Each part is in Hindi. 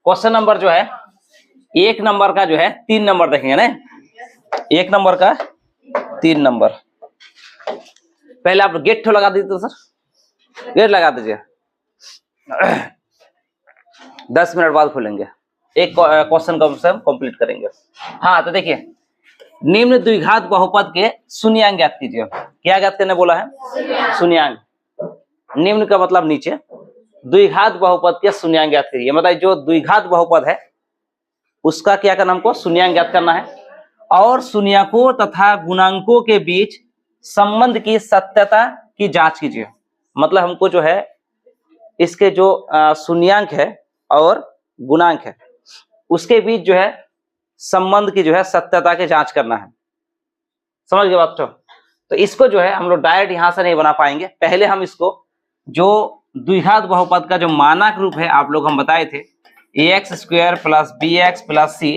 क्वेश्चन नंबर जो है 1 नंबर का जो है 3 नंबर देखेंगे ना, 1 नंबर का 3 नंबर। पहले आप गेट लगा दीजिए सर, गेट लगा दीजिए, 10 मिनट बाद खोलेंगे, एक क्वेश्चन कम से कम कंप्लीट करेंगे। हाँ तो देखिए, निम्न द्विघात बहुपद के शून्यांक ज्ञात कीजिए। क्या ज्ञात करने बोला है? शून्यांक। निम्न का मतलब नीचे, द्विघात बहुपद के शून्यांक ज्ञात कीजिए। मतलब जो द्विघात बहुपद है उसका क्या करना हमको? शून्यांक ज्ञात करना है। और शून्यकों तथा गुणांकों के बीच संबंध की सत्यता की जांच कीजिए। मतलब हमको जो है इसके जो शून्यांक है और गुणांक है उसके बीच जो है संबंध की जो है सत्यता की जांच करना है। समझ गए बात? तो इसको जो है हम लोग डायरेक्ट यहां से नहीं बना पाएंगे। पहले हम इसको जो द्विघात बहुपद का जो मानक रूप है आप लोग हम बताए थे ax² + bx + c,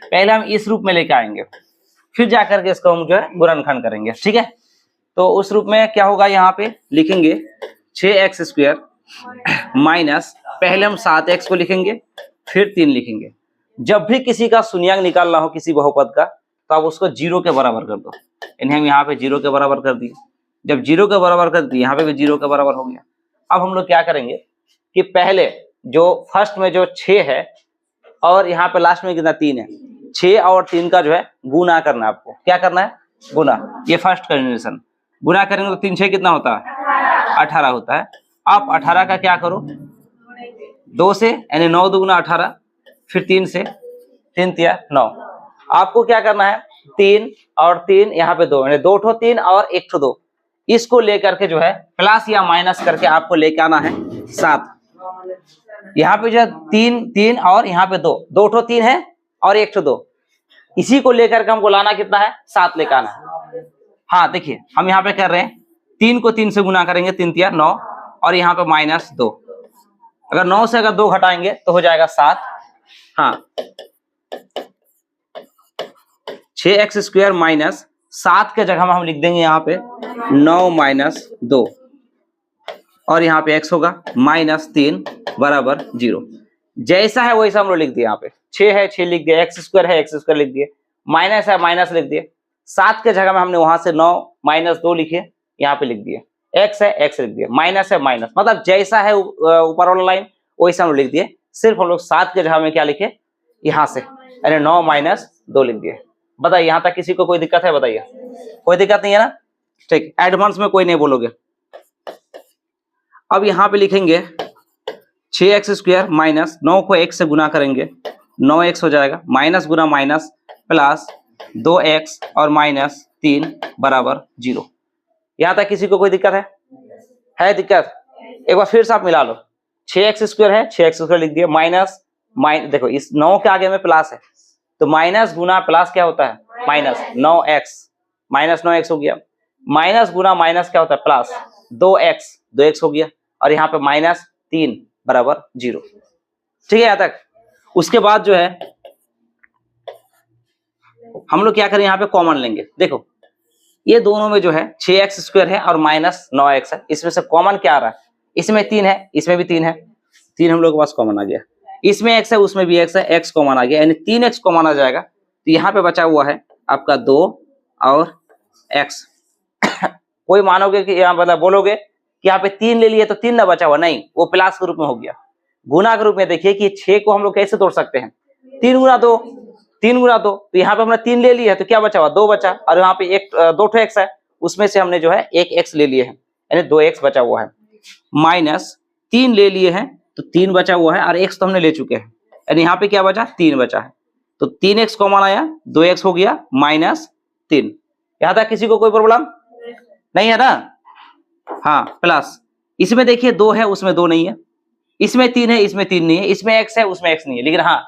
पहले हम इस रूप में लेके आएंगे, फिर जाकर के इसको हम जो है गुणनखंड करेंगे। ठीक है, तो उस रूप में क्या होगा? यहाँ पे लिखेंगे 6x² माइनस, पहले हम 7x को लिखेंगे फिर 3 लिखेंगे। जब भी किसी का शून्यांक निकालना हो किसी बहुपद का तो आप उसको 0 के बराबर कर दो। इन्हें हम यहाँ पे 0 के बराबर कर दिए। जब 0 के बराबर कर दिए यहाँ पे भी 0 के बराबर हो गया। अब हम लोग क्या करेंगे कि पहले जो फर्स्ट में जो 6 है और यहाँ पे लास्ट में कितना 3 है, 6 और 3 का जो है गुना करना है आपको। क्या करना है? गुना। ये फर्स्ट कंडीशन। गुना करेंगे तो 3 6 कितना होता है? 18 होता है। आप 18 का क्या करो? 2 से, यानी 9 दूगुना 18, फिर 3 से, 3 तिया 9। आपको क्या करना है? 3 और 3 यहाँ पे 2, यानी 2 ठो 3 और 1 ठो 2, इसको लेकर के जो है प्लस या माइनस करके आपको लेके आना है 7। यहाँ पे जो है 3 3 और यहाँ पे 2, 2 ठो 3 है और 1 ठो 2, इसी को लेकर के हमको लाना कितना है? 7 लेकर आना है। हाँ देखिए, हम यहाँ पे कर रहे हैं 3 को 3 से गुना करेंगे, 3 तिया 9, और यहाँ पे -2। अगर 9 से अगर 2 घटाएंगे तो हो जाएगा 7। हाँ, 6x² माइनस 7 के जगह में हम लिख देंगे यहाँ पे 9 - 2, और यहाँ पे x होगा -3 बराबर 0। जैसा है वैसा हम लोग लिख दिए। यहाँ पे 6 है 6 लिख दिया, x² है x² लिख दिए, माइनस है माइनस लिख दिए। 7 के जगह में हमने वहां से 9 - 2 लिखे, यहाँ पे लिख दिए। x है x लिख दिए, माइनस है माइनस, मतलब जैसा है ऊपर वाला लाइन वैसा हम लोग लिख दिए। सिर्फ हम लोग 7 के जगह में क्या लिखे? यहाँ से, यानी 9 - 2 लिख दिए। बताइए यहाँ तक किसी को कोई दिक्कत है? बताइए, कोई दिक्कत नहीं है ना? ठीक, एडवांस में कोई नहीं बोलोगे। अब यहाँ पे लिखेंगे 6x² माइनस 9 को 1 से गुना करेंगे, 9x हो जाएगा, माइनस गुना माइनस प्लस 2x और -3 बराबर 0। यहाँ तक किसी को कोई दिक्कत है? है दिक्कत? एक बार फिर से आप मिला लो। 6x² है, 6x² लिख दिए, माइनस देखो इस 9 के आगे में प्लस है तो माइनस गुना प्लस क्या होता है? माइनस 9x, -9x हो गया, माइनस गुना माइनस क्या होता है? प्लस 2x हो गया, और यहाँ पे -3 बराबर 0। ठीक है यहाँ तक? उसके बाद जो है हम लोग क्या करें? यहाँ पे कॉमन लेंगे। देखो ये दोनों में जो है 6x² है और -9x है, इसमें से कॉमन क्या आ रहा है? इसमें 3 है, इसमें भी 3 है, 3 हम लोग के पास कॉमन आ गया। इसमें x है, उसमें भी x है, x कॉमन आ गया, यानी 3x कॉमन आ जाएगा। तो यहाँ पे बचा हुआ है आपका 2 और x। कोई मानोगे कि यहाँ मतलब बोलोगे कि यहाँ पे 3 ले लिए तो 3 ना बचा हुआ? नहीं, वो प्लस के रूप में हो गया। गुना के रूप में देखिए कि 6 को हम लोग कैसे तोड़ सकते हैं? 3 गुना 2, 3 गुना 2। तो यहाँ पे हमने 3 ले लिया तो क्या बचा हुआ? 2 बचा, और यहाँ पे 2 ठो x है, उसमें से हमने जो है 1 x ले लिए हैं, यानी 2x बचा हुआ है। -3 ले लिए हैं तो 3 बचा हुआ है, और x तो हमने ले चुके हैं, यानी यहाँ पे क्या बचा? 3 बचा है। तो 3x कॉमन आया, 2x हो गया -3। यहाँ तक किसी को कोई प्रॉब्लम नहीं है ना? हाँ, प्लस इसमें देखिए 2 है, उसमें 2 नहीं है, इसमें 3 है, इसमें 3 नहीं है, इसमें x है, उसमें x नहीं है। लेकिन हाँ,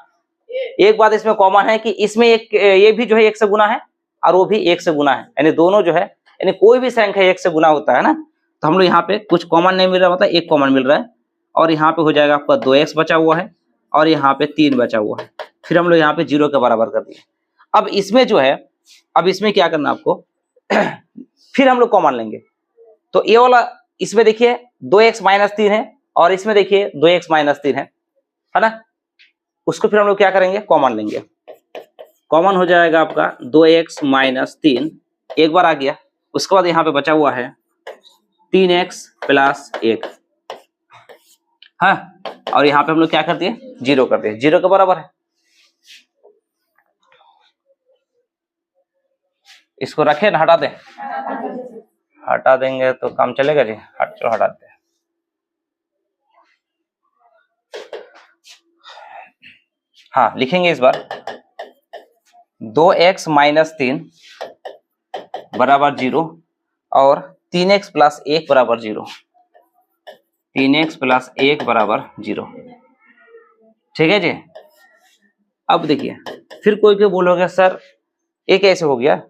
एक बात इसमें कॉमन है कि इसमें एक ये भी जो है 1 से गुना है और वो भी 1 से गुना है, यानी दोनों जो है, यानी कोई भी संख्या 1 से गुना होता है ना। तो हम लोग यहाँ पे कुछ कॉमन नहीं मिल रहा, मतलब 1 कॉमन मिल रहा है, और यहाँ पे हो जाएगा आपका 2x बचा हुआ है, और यहाँ पे 3 बचा हुआ है। फिर हम लोग यहाँ पे 0 के बराबर कर दिए। अब इसमें जो है, अब इसमें क्या करना आपको? फिर हम लोग कॉमन लेंगे। तो ये वाला, इसमें देखिए 2x - 3 है, और इसमें देखिए 2x - 3 है ना? उसको फिर हम लोग क्या करेंगे, कॉमन लेंगे। कॉमन हो जाएगा आपका 2x माइनस 3, एक बार आ गया। उसके बाद यहाँ पे बचा हुआ है 3x प्लस 1, हाँ, और यहाँ पे हम लोग क्या कर दिए, 0 कर दिए, 0 के बराबर है। इसको रखें ना हटा दें, हटा देंगे तो काम चलेगा जी, चलो हटा दें। हाँ लिखेंगे इस बार 2x माइनस 3 बराबर 0 और 3x प्लस 1 बराबर 0, 3x प्लस 1 बराबर 0, ठीक है जी। अब देखिए फिर कोई बोलोगे सर ये कैसे हो गया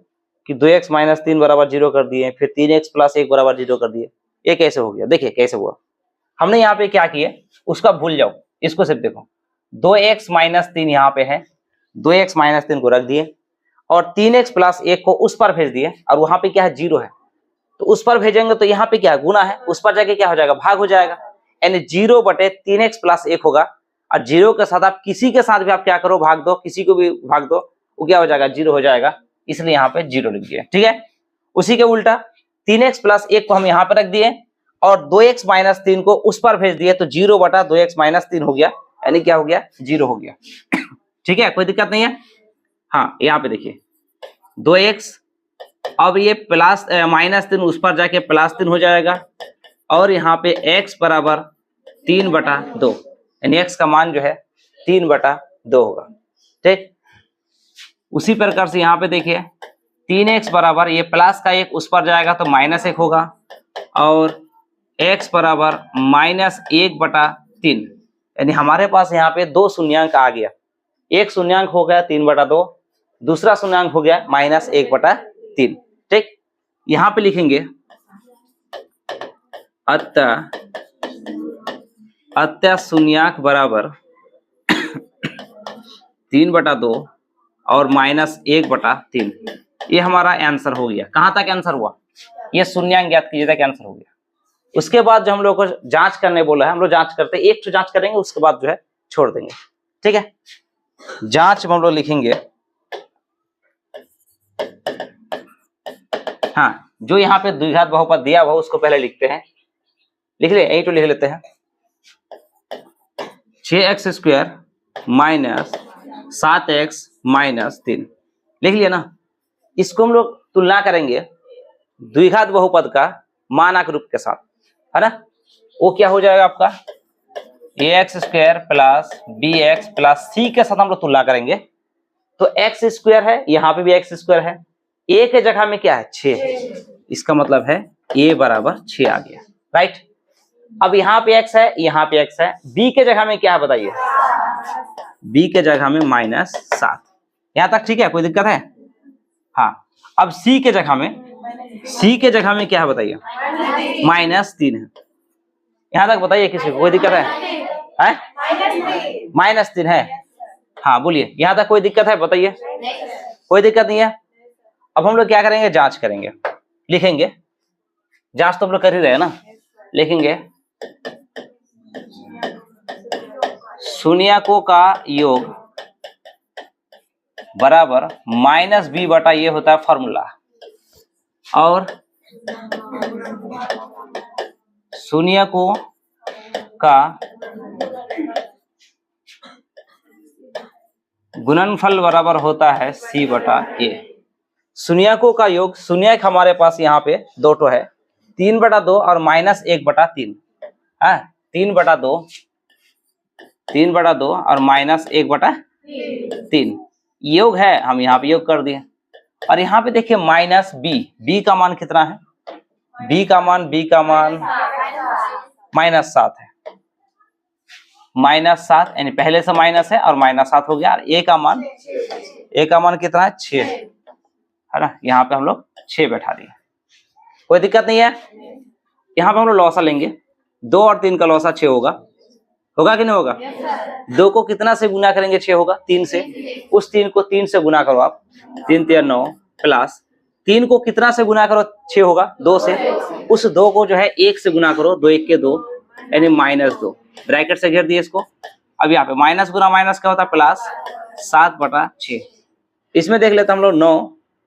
कि 2x माइनस 3 बराबर 0 कर दिए, फिर 3x प्लस 1 बराबर 0 कर दिए, ये कैसे हो गया। देखिए कैसे हुआ, हमने यहाँ पे क्या किया, उसका भूल जाओ, इसको सिर्फ देखो, 2x माइनस 3 यहाँ पे है, 2x माइनस 3 को रख दिए और 3x प्लस 1 को उस पर भेज दिए, और वहां पे क्या है, 0 है, तो उस पर भेजेंगे तो यहाँ पे क्या है, गुना है, उस पर जाके क्या हो जाएगा, भाग हो जाएगा, यानी 0 बटे 3x प्लस 1 होगा। और 0 के साथ आप किसी के साथ भी आप क्या करो, भाग दो, किसी को भी भाग दो, वो क्या हो जाएगा, 0 हो जाएगा, इसलिए यहाँ पे 0 लिख दिए, ठीक है। उसी के उल्टा 3x प्लस 1 को हम यहाँ पे रख दिए और 2x माइनस 3 को उस पर भेज दिए, तो 0 बटा 2x माइनस 3 हो गया, यानी क्या हो गया, 0 हो गया, ठीक है, कोई दिक्कत नहीं है। हाँ यहाँ पे देखिए 2x, अब ये प्लस माइनस 3 उस पर जाके प्लस 3 हो जाएगा, और यहाँ पे x बराबर 3 बटा 2, यानी x का मान जो है 3 बटा 2 होगा, ठीक। उसी प्रकार से यहाँ पे देखिए 3x बराबर, ये प्लस का 1 उस पर जाएगा तो माइनस 1 होगा, और x बराबर माइनस 1 बटा 3, यानी हमारे पास यहाँ पे 2 शून्यांक आ गया, एक शून्यांक हो गया 3 बटा 2, दूसरा शून्यांक हो गया माइनस 1 बटा 3, ठीक। यहाँ पे लिखेंगे अतः शून्यांक बराबर 3 बटा 2 और माइनस 1 बटा 3, ये हमारा आंसर हो गया। कहाँ तक आंसर हुआ, ये शून्यांक ज्ञात कीजिए तक आंसर हो गया। उसके बाद जो हम लोग को जांच करने बोला है, हम लोग जांच करते, एक तो जांच करेंगे, उसके बाद जो है छोड़ देंगे, ठीक है। जांच में हम लोग लिखेंगे, हाँ जो यहाँ पे द्विघात बहुपद दिया हुआ उसको पहले लिखते हैं, लिख ले, यही तो लिख लेते हैं, 6x square minus 7x minus 3, लिख लिया ना। इसको हम लोग तुलना करेंगे द्विघात बहुपद का मानक रूप के साथ, है ना, वो क्या हो जाएगा आपका ax square plus bx plus c के साथ हम लोग तुलना करेंगे, तो x स्क्वायर है, यहाँ पे भी x स्क्वायर है, a के जगह में क्या है, 6 है, इसका मतलब है a बराबर 6 आ गया, राइट। अब यहाँ पे x है, यहाँ पे x है, b के जगह में क्या है बताइए, b के जगह में माइनस 7, यहाँ तक ठीक है, कोई दिक्कत है। हाँ अब c के जगह में क्या है बताइए, माइनस 3 है, यहाँ तक बताइए किसी को कोई दिक्कत है, माइनस 3 है, हाँ बोलिए, यहाँ तक कोई दिक्कत है बताइए, कोई दिक्कत नहीं है। अब हम लोग क्या करेंगे, जांच करेंगे, लिखेंगे, जांच तो हम लोग कर ही रहे हैं ना, लिखेंगे शून्यकों का योग बराबर माइनस b बटा, ये होता है फॉर्मूला, और शून्यकों का गुणनफल बराबर होता है c बटा a। शून्यकों का योग, शून्यक हमारे पास यहाँ पे 2 तो है, 3 बटा 2 और माइनस 1 बटा 3, है 3 बटा 2 और माइनस 1 बटा 3 योग है, हम यहाँ पे योग कर दिए। और यहाँ पे देखिए माइनस b का मान कितना है, b का मान माइनस 7 है, माइनस 7, यानी पहले से माइनस है और माइनस 7 हो गया, और a का मान कितना है, 6 है ना, यहाँ पे हम लोग 6 बैठा दिए, कोई दिक्कत नहीं है। यहाँ पे हम लोग लौसा लेंगे, 2 और 3 का लौसा 6 होगा कि नहीं होगा, 2 को कितना से गुना करेंगे, 6 होगा, 3 से, उस 3 को 3 से गुना करो आप, 3 3 9 प्लस 3 को कितना से गुना करो, 6 होगा, 2 से, उस 2 को जो है 1 से गुना करो, 2 1 के 2, यानी माइनस 2, ब्रैकेट से घेर दिए इसको, अब यहाँ पे माइनस गुना माइनस क्या होता है प्लस 7/6। इसमें देख लेते हम लोग 9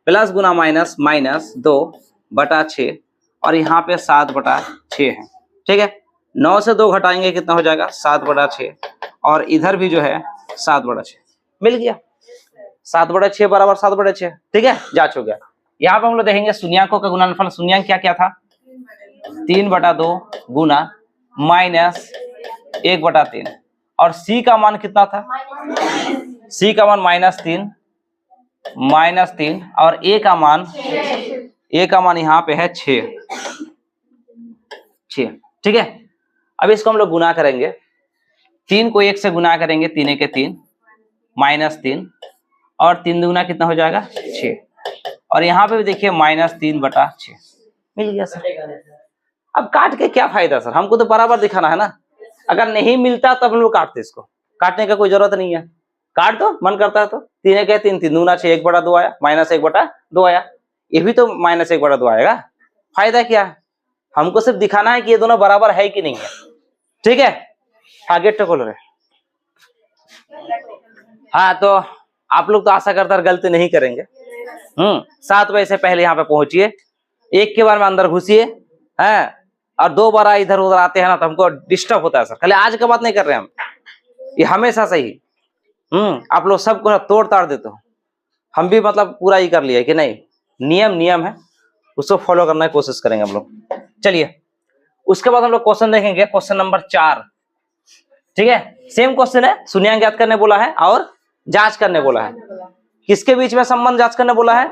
प्लस गुना माइनस माइनस 2/6 और यहाँ पे 7/6 है। ठीक है, 9 से 2 घटाएंगे कितना हो जाएगा 7/6 और इधर भी जो है 7/6 मिल गया। 7/6 बराबर 7/6। ठीक है, जांच हो गया। यहाँ पे हम लोग देखेंगे शून्यकों का गुणनफल। शून्यक क्या क्या था 3/2 गुना माइनस 1/3 और सी का मान कितना था सी का मान -3 और ए का मान यहाँ पे है 6। ठीक है, अब इसको हम लोग गुना करेंगे। 3 को 1 से गुना करेंगे 3 के 3 -3 और 3 दुगुना कितना हो जाएगा 6 और यहाँ पे भी देखिए -3/6 मिल गया सर। अब काट के क्या फायदा सर, हमको तो बराबर दिखाना है ना। अगर नहीं मिलता तब हम लोग काटते, इसको काटने का कोई जरूरत नहीं है। काट दो, मन करता है तो 3 के 3 3 दूना 6 1/2 आया -1/2 आया, ये भी तो -1/2 आएगा। फायदा क्या है, हमको सिर्फ दिखाना है कि ये दोनों बराबर है कि नहीं है। ठीक है, आगे खोल रहे। हाँ, तो आप लोग तो आशा करता है गलती नहीं करेंगे। 7 बजे से पहले यहाँ पे पहुंचिए, एक के बार में अंदर घुसिए हैं और 2 बार इधर उधर आते हैं ना तो हमको डिस्टर्ब होता है सर। खाली आज का बात नहीं कर रहे हम, ये हमेशा सही। आप लोग सबको तोड़ ताड़ देते हो, हम भी मतलब पूरा ही कर लिया कि नहीं। नियम है, उसको फॉलो करने की कोशिश करेंगे हम लोग। चलिए, उसके बाद हम लोग क्वेश्चन देखेंगे, क्वेश्चन नंबर 4। ठीक है, सेम क्वेश्चन है, शून्यक ज्ञात करने बोला है और जांच करने बोला है। किसके बीच में संबंध जांच करने बोला है,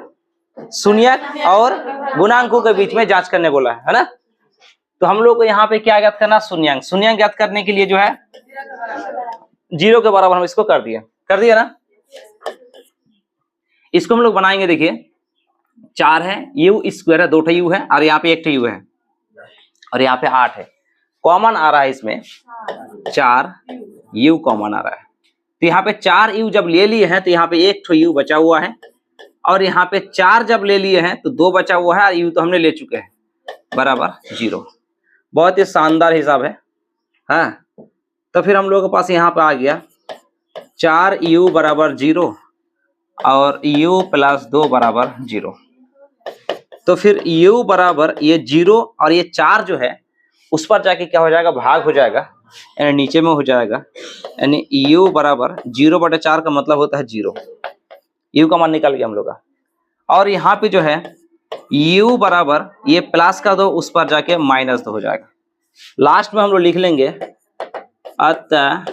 शून्यक और गुणांकों के बीच में जांच करने बोला है ना। तो हम लोग को यहाँ पे क्या ज्ञात करना, शून्यक। शून्यक ज्ञात करने के लिए जो है 0 के बराबर हम इसको कर दिया ना। इसको हम लोग बनाएंगे, देखिए 4 है, u स्क्वायर है, 2 u है और यहाँ पे 1 u है और यहाँ पे 8 है। कॉमन आ रहा है इसमें 4 u कॉमन आ रहा है। तो यहाँ पे 4 u जब ले लिए हैं तो यहाँ पे 1 u बचा हुआ है और यहाँ पे 4 जब ले लिए हैं तो 2 बचा हुआ है और u तो हमने ले चुके हैं बराबर 0। बहुत ही शानदार हिसाब है। हाँ, तो फिर हम लोगों के पास यहाँ पे आ गया 4u बराबर 0 और u + 2 बराबर 0। तो फिर u बराबर ये 0 और ये 4 जो है उस पर जाके क्या हो जाएगा, भाग हो जाएगा, यानी नीचे में हो जाएगा। यानी u बराबर 0/4 का मतलब होता है 0। u का मान निकल गया हम लोग का। और यहाँ पे जो है u बराबर ये प्लस का 2 उस पर जाके -2 हो जाएगा। लास्ट में हम लोग लिख लेंगे अतः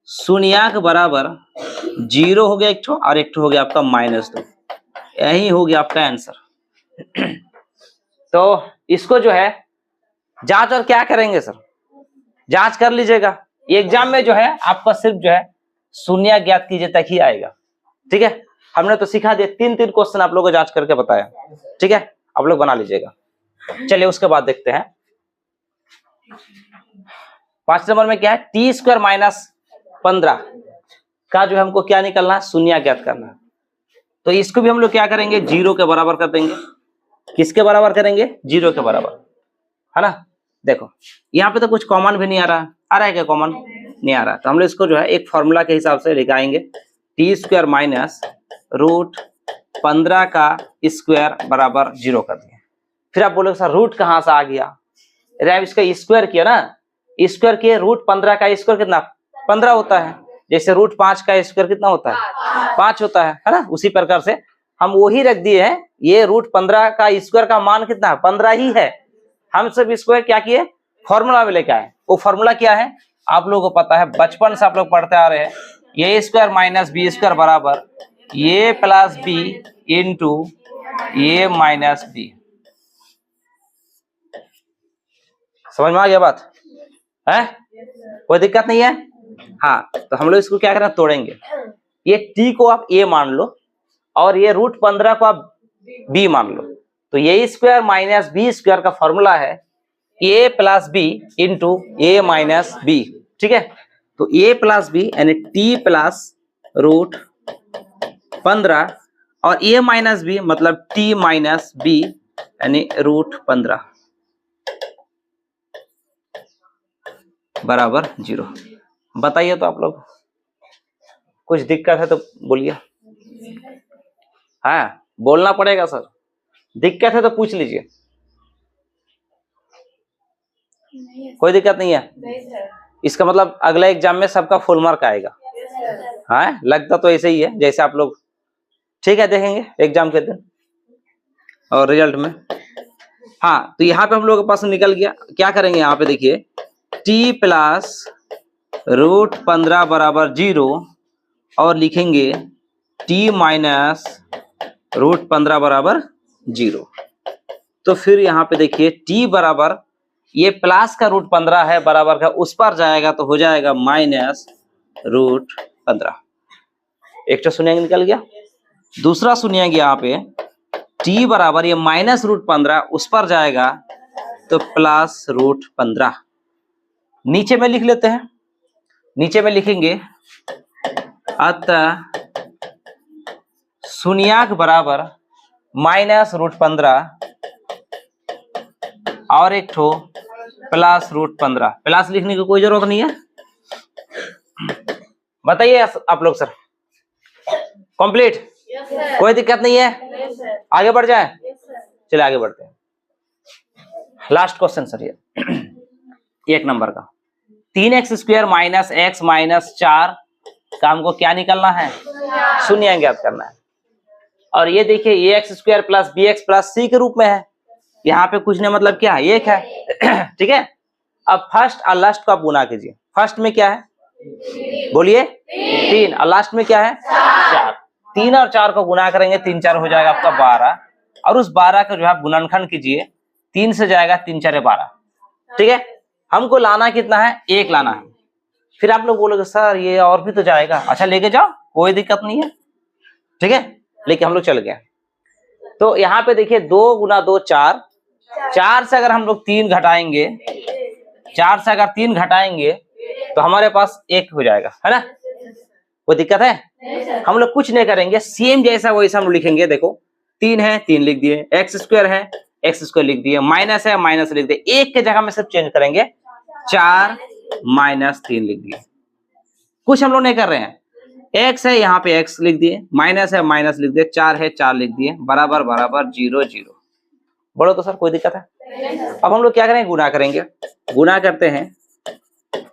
शून्यक बराबर 0 हो गया एक ठो और एक ठो हो गया आपका -2। यही हो गया आपका आंसर। तो इसको जो है जांच और क्या करेंगे सर, जांच कर लीजिएगा। एग्जाम में जो है आपका सिर्फ जो है शून्यक ज्ञात कीजिए तक ही आएगा। ठीक है, हमने तो सिखा दिया, 3 क्वेश्चन आप लोगों को जांच करके बताया। ठीक है, आप लोग बना लीजिएगा। चलिए उसके बाद देखते हैं 5 नंबर में क्या है, t² - 15 का जो है हमको क्या निकलना है, शून्यक ज्ञात करना है। तो इसको भी हम लोग क्या करेंगे, 0 के बराबर कर देंगे। किसके बराबर करेंगे, 0 के बराबर, है ना। देखो यहाँ पे तो कुछ कॉमन भी नहीं आ रहा है क्या, कॉमन नहीं आ रहा। तो हम लोग इसको जो है एक फॉर्मूला के हिसाब से लिखाएंगे, t² - 15 का स्क्वायर बराबर 0 कर दिए। फिर आप बोलोगे सर रूट कहाँ से आ गया, अरे आप इसका स्क्वायर किया ना, स्क्वायर किए, √15 का स्क्वायर कितना 15 होता है। जैसे √5 का स्क्वायर कितना होता है 5 होता है ना। उसी प्रकार से हम वही रख दिए हैं, ये √15 का स्क्वायर का मान कितना है 15 ही है। हम सब स्क्वायर क्या किए, फॉर्मूला में लेके आए। वो फॉर्मूला क्या है आप लोगों को पता है, बचपन से आप लोग पढ़ते आ रहे हैं, a² - b² बराबर a + b × a - b। समझ में आ गया बात है, कोई दिक्कत नहीं है। हाँ, तो हम लोग इसको क्या करना, तोड़ेंगे। ये t को आप a मान लो और ये √15 को आप b मान लो। तो a² - b² का फॉर्मूला है a + b × a - b। ठीक है, तो a + b यानी t + √15 और a - b मतलब t - b यानी √15 बराबर 0। बताइए तो आप लोग, कुछ दिक्कत है तो बोलिए। हाँ बोलना पड़ेगा सर, दिक्कत है तो पूछ लीजिए, कोई दिक्कत नहीं है। इसका मतलब अगले एग्जाम में सबका फुल मार्क आएगा। हाँ लगता तो ऐसे ही है जैसे आप लोग, ठीक है देखेंगे एग्जाम के दिन और रिजल्ट में। हाँ तो यहाँ पे हम लोग के पास निकल गया, क्या करेंगे यहाँ पे देखिए, t प्लस √15 बराबर 0 और लिखेंगे t माइनस √15 बराबर 0। तो फिर यहाँ पे देखिए t बराबर, ये प्लस का √15 है, बराबर का उस पर जाएगा तो हो जाएगा माइनस √15। एक तो शून्य निकल गया। दूसरा शून्य यहाँ पे t बराबर, ये माइनस √15 उस पर जाएगा तो प्लस √15। नीचे में लिख लेते हैं, नीचे में लिखेंगे अतः शून्याक बराबर माइनस √15 और एक ठो प्लस √15। प्लस लिखने की कोई जरूरत नहीं है, बताइए आप लोग सर। कंप्लीट? कोई दिक्कत नहीं है, आगे बढ़ जाए? चलिए आगे बढ़ते हैं। लास्ट क्वेश्चन सर ये 1 नंबर का, 3x² माइनस x माइनस 4 का हमको क्या निकालना है? शून्य ज्ञात करना है। और ये देखिए ax² plus bx plus c के रूप में है, यहाँ पे कुछ नहीं मतलब क्या है, 1 है। ठीक है, अब फर्स्ट और लास्ट को आप गुना कीजिए। फर्स्ट में क्या है बोलिए? 3 और लास्ट में क्या है? 4। 3 और 4 को गुना करेंगे, 3 4 हो जाएगा आपका 12, और उस 12 का जो है गुणनखंड कीजिए, 3 से जाएगा 3 4 12। ठीक है, हमको लाना कितना है? 1 लाना है। फिर आप लोग बोलोगे सर ये और भी तो जाएगा, अच्छा लेके जाओ, कोई दिक्कत नहीं है। ठीक है, लेकिन हम लोग चल गए। तो यहाँ पे देखिए 2 × 2 4, 4 से अगर हम लोग 3 घटाएंगे, 4 से अगर 3 घटाएंगे तो हमारे पास 1 हो जाएगा, है ना? कोई दिक्कत है? हम लोग कुछ नहीं करेंगे, सेम जैसा वैसा हम लिखेंगे। देखो 3 है 3 लिख दिए, x² है x² लिख दिए, माइनस है माइनस लिख दिए, 1 के जगह में सिर्फ चेंज करेंगे, 4 - 3 लिख दिए। कुछ हम लोग नहीं कर रहे हैं, x है यहाँ पे x लिख दिए, माइनस है माइनस लिख दिए, 4 है 4 लिख दिए, बराबर बराबर 0 0। बोलो तो सर कोई दिक्कत है? अब हम लोग क्या करेंगे? गुना करेंगे। गुना करते हैं,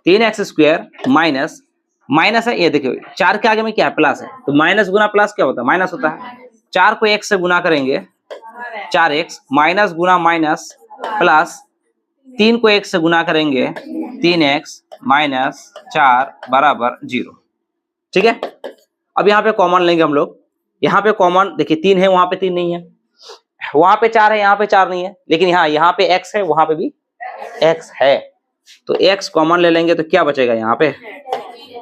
3x² माइनस माइनस है, ये देखिए 4 के आगे में क्या है? प्लस है, तो माइनस गुना प्लस क्या होता है? माइनस होता है। 4 को 1 से गुना करेंगे 4x, माइनस गुना माइनस प्लस, 3 को 1 से गुना करेंगे 3x माइनस 4 बराबर 0। ठीक है, अब यहाँ पे कॉमन लेंगे हम लोग। यहाँ पे कॉमन देखिए 3 है, वहां पे 3 नहीं है, वहां पे 4 है, यहाँ पे 4 नहीं है, लेकिन यहाँ पे x है, वहां पे भी x है, तो x कॉमन ले लेंगे तो क्या बचेगा? यहाँ पे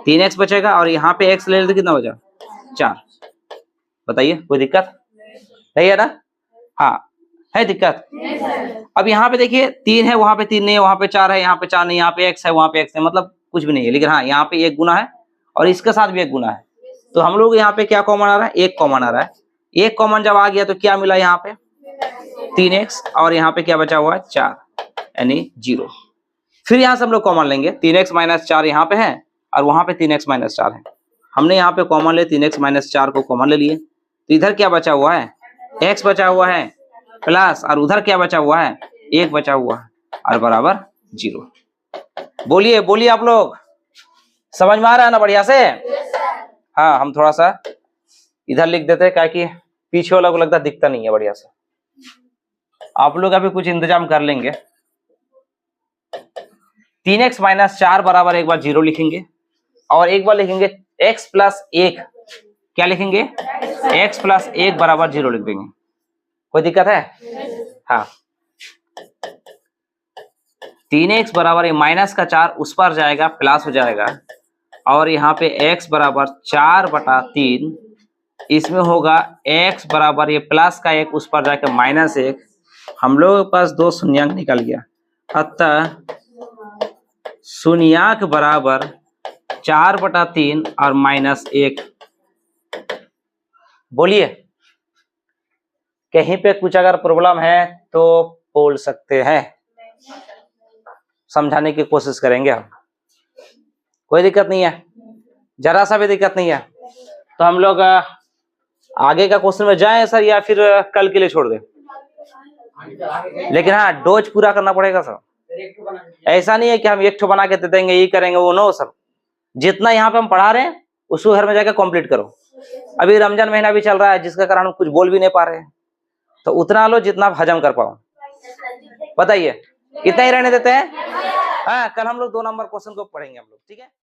3x बचेगा, और यहाँ पे x ले लेते कितना बचा? 4। बताइए कोई दिक्कत नहीं है ना? हाँ है दिक्कत? अब यहाँ पे देखिए 3 है, वहां पे 3 नहीं है, वहां पे 4 है, यहाँ पे 4 नहीं, यहाँ पे x है, वहां पे x है, मतलब कुछ भी नहीं है। लेकिन हाँ यहाँ पे 1 गुना है और इसके साथ भी 1 गुना है, तो हम लोग यहाँ पे क्या कॉमन आ रहा है? 1 कॉमन आ रहा है। 1 कॉमन जब आ गया तो क्या मिला? यहाँ पे 3x, और यहाँ पे क्या बचा हुआ है? 4 यानी 0। फिर यहाँ से हम लोग कॉमन लेंगे, 3x - 4 यहाँ पे है और वहां पे 3x - 4 है। हमने यहाँ पे कॉमन ले 3x - 4 को कॉमन ले लिए, तो इधर क्या बचा हुआ है? x बचा हुआ है प्लस, और उधर क्या बचा हुआ है? 1 बचा हुआ है, और बराबर 0। बोलिए बोलिए आप लोग, समझ में आ रहा है ना बढ़िया से? हाँ हम थोड़ा सा इधर लिख देते हैं, क्या कि पीछे वाला को लगता दिखता नहीं है बढ़िया से। आप लोग अभी कुछ इंतजाम कर लेंगे। 3x - 4 बराबर एक बार 0 लिखेंगे, और एक बार लिखेंगे x + 1, क्या लिखेंगे? x + 1 बराबर 0 लिख देंगे। कोई दिक्कत है? हाँ 3x बराबर माइनस का 4 उस पर जाएगा, प्लस हो जाएगा, और यहाँ पे x बराबर 4/3, इसमें होगा x बराबर ये प्लस का 1 उस पर जाकर -1। हम लोगों के पास 2 शून्यांक निकल गया, अतः शून्यांक बराबर 4/3 और -1। बोलिए, कहीं पे कुछ अगर प्रॉब्लम है तो बोल सकते हैं, समझाने की कोशिश करेंगे हम। कोई दिक्कत नहीं है, जरा सा भी दिक्कत नहीं है। तो हम लोग आगे का क्वेश्चन में जाएं सर, या फिर कल के लिए छोड़ दें? लेकिन हाँ, डोज पूरा करना पड़ेगा सर। ऐसा नहीं है कि हम एक ठो बना के दे देंगे, ये करेंगे वो, नो सर। जितना यहाँ पे हम पढ़ा रहे हैं उसको घर में जाकर कंप्लीट करो। अभी रमजान महीना भी चल रहा है, जिसके कारण हम कुछ बोल भी नहीं पा रहे हैं, तो उतना लो जितना आप हजम कर पाओ। बताइए, इतना ही रहने देते हैं? हाँ, कल हम लोग 2 नंबर क्वेश्चन को पढ़ेंगे हम लोग, ठीक है।